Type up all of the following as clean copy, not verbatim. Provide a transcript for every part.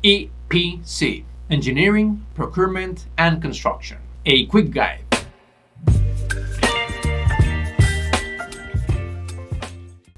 EPC, Engineering, Procurement and Construction. A quick guide.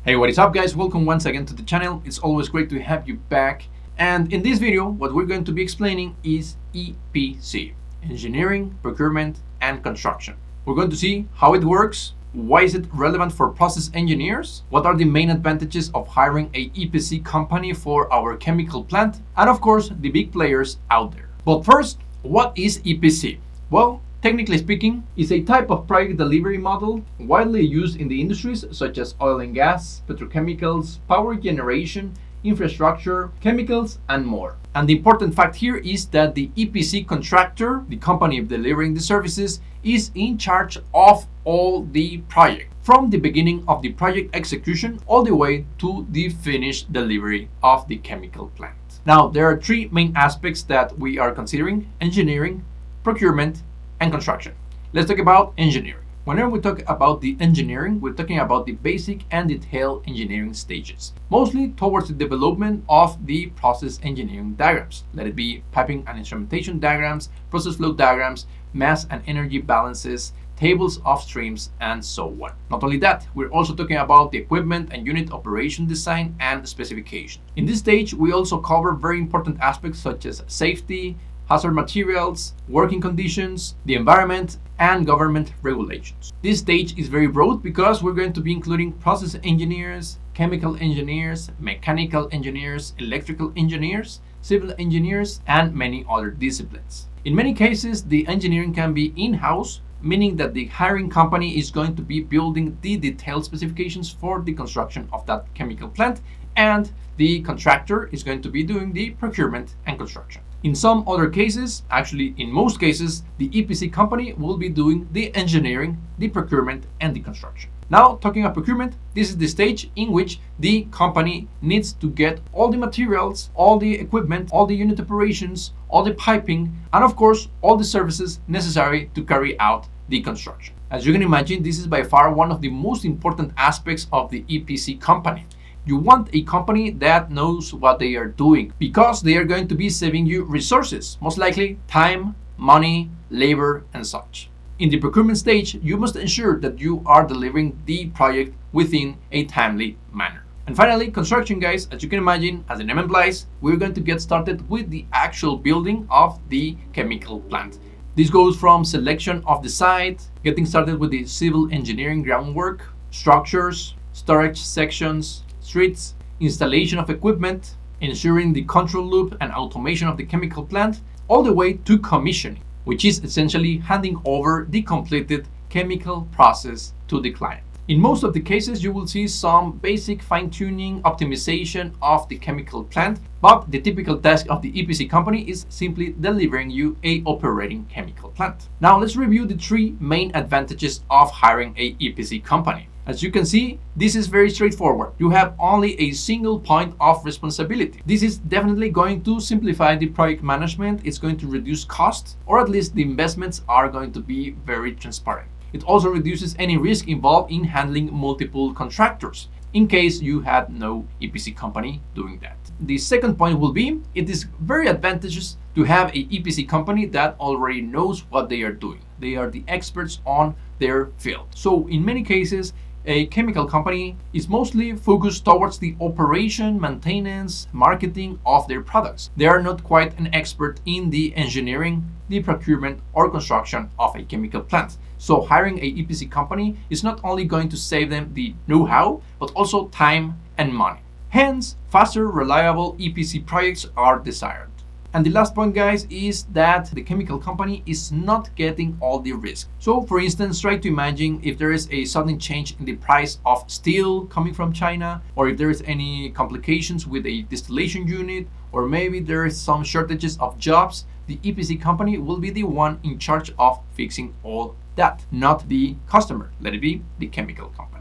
Hey, what is up guys? Welcome once again to the channel. It's always great to have you back. And in this video, what we're going to be explaining is EPC, Engineering, Procurement and Construction. We're going to see how it works. Why is it relevant for process engineers? What are the main advantages of hiring a EPC company for our chemical plant? And of course, the big players out there. But first, what is EPC? Well, technically speaking, it's a type of project delivery model widely used in the industries such as oil and gas, petrochemicals, power generation, infrastructure, chemicals, and more. And the important fact here is that the EPC contractor, the company delivering the services, is in charge of all the project, from the beginning of the project execution all the way to the finished delivery of the chemical plant. Now, there are three main aspects that we are considering: engineering, procurement, and construction. Let's talk about engineering. Whenever we talk about the engineering, we're talking about the basic and detailed engineering stages, mostly towards the development of the process engineering diagrams. Let it be piping and instrumentation diagrams, process flow diagrams, mass and energy balances, tables of streams, and so on. Not only that, we're also talking about the equipment and unit operation design and specification. In this stage, we also cover very important aspects such as safety, hazard materials, working conditions, the environment, and government regulations. This stage is very broad because we're going to be including process engineers, chemical engineers, mechanical engineers, electrical engineers, civil engineers, and many other disciplines. In many cases, the engineering can be in-house, meaning that the hiring company is going to be building the detailed specifications for the construction of that chemical plant, and the contractor is going to be doing the procurement and construction. In some other cases, actually in most cases, the EPC company will be doing the engineering, the procurement, and the construction. Now, talking about procurement, this is the stage in which the company needs to get all the materials, all the equipment, all the unit operations, all the piping, and of course, all the services necessary to carry out the construction. As you can imagine, this is by far one of the most important aspects of the EPC company. You want a company that knows what they are doing, because they are going to be saving you resources, most likely time, money, labor, and such. In the procurement stage, you must ensure that you are delivering the project within a timely manner. And finally, construction, guys, as you can imagine, as the name implies, we're going to get started with the actual building of the chemical plant. This goes from selection of the site, getting started with the civil engineering groundwork, structures, storage sections, streets, installation of equipment, ensuring the control loop and automation of the chemical plant, all the way to commissioning, which is essentially handing over the completed chemical process to the client. In most of the cases, you will see some basic fine-tuning, optimization of the chemical plant, but the typical task of the EPC company is simply delivering you a operating chemical plant. Now let's review the three main advantages of hiring a EPC company. As you can see, this is very straightforward. You have only a single point of responsibility. This is definitely going to simplify the project management. It's going to reduce costs, or at least the investments are going to be very transparent. It also reduces any risk involved in handling multiple contractors, in case you had no EPC company doing that. The second point will be, it is very advantageous to have a EPC company that already knows what they are doing. They are the experts on their field. So in many cases, a chemical company is mostly focused towards the operation, maintenance, marketing of their products. They are not quite an expert in the engineering, the procurement, or construction of a chemical plant. So hiring a EPC company is not only going to save them the know-how, but also time and money. Hence, faster, reliable EPC projects are desired. And the last point, guys, is that the chemical company is not getting all the risk. So for instance, try to imagine if there is a sudden change in the price of steel coming from China, or if there is any complications with a distillation unit, or maybe there is some shortages of jobs, the EPC company will be the one in charge of fixing all that, not the customer. Let it be the chemical company.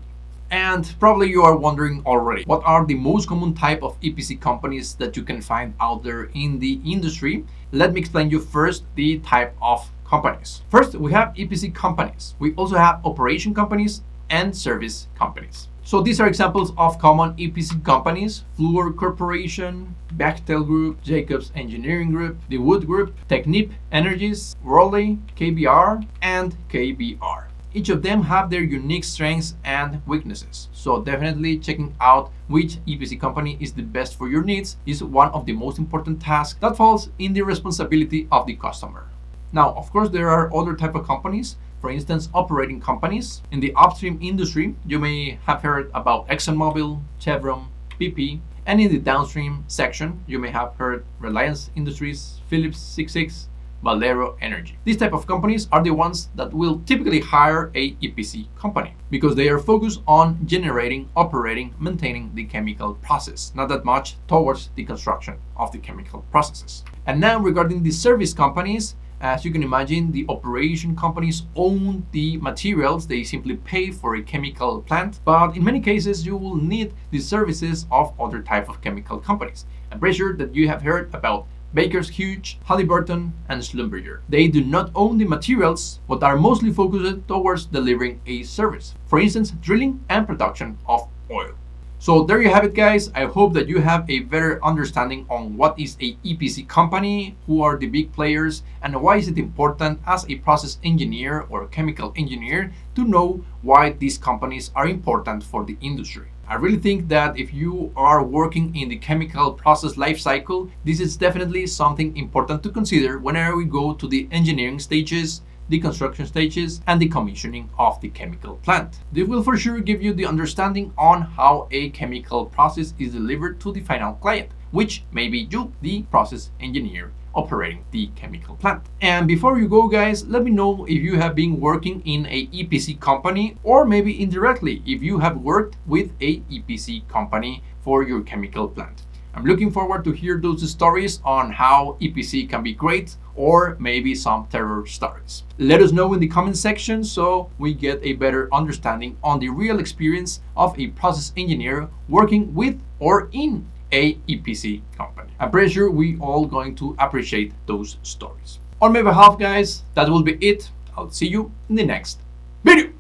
And probably you are wondering already, what are the most common type of EPC companies that you can find out there in the industry? Let me explain you first the type of companies. First, we have EPC companies. We also have operation companies, and service companies. So these are examples of common EPC companies: Fluor Corporation, Bechtel Group, Jacobs Engineering Group, the Wood Group, Technip Energies, Worley, KBR, and KBR. Each of them have their unique strengths and weaknesses. So definitely checking out which EPC company is the best for your needs is one of the most important tasks that falls in the responsibility of the customer. Now, of course, there are other type of companies. For instance, operating companies. In the upstream industry, you may have heard about ExxonMobil, Chevron, BP, and in the downstream section, you may have heard Reliance Industries, Phillips 66, Valero Energy. These type of companies are the ones that will typically hire a EPC company because they are focused on generating, operating, maintaining the chemical process, not that much towards the construction of the chemical processes. And now regarding the service companies, as you can imagine, the operation companies own the materials. They simply pay for a chemical plant, but in many cases you will need the services of other type of chemical companies. I'm pretty sure that you have heard about Baker's Hughes, Halliburton, and Schlumberger. They do not own the materials, but are mostly focused towards delivering a service. For instance, drilling and production of oil. So there you have it, guys. I hope that you have a better understanding on what is a EPC company, who are the big players, and why is it important as a process engineer or chemical engineer to know why these companies are important for the industry. I really think that if you are working in the chemical process life cycle, this is definitely something important to consider whenever we go to the engineering stages, the construction stages, and the commissioning of the chemical plant. This will for sure give you the understanding on how a chemical process is delivered to the final client, which may be you, the process engineer operating the chemical plant. And before you go, guys, let me know if you have been working in a EPC company, or maybe indirectly if you have worked with a EPC company for your chemical plant. I'm looking forward to hear those stories on how EPC can be great, or maybe some terror stories. Let us know in the comment section so we get a better understanding on the real experience of a process engineer working with or in a EPC company. I'm pretty sure we all going to appreciate those stories. On my behalf, guys, that will be it. I'll see you in the next video.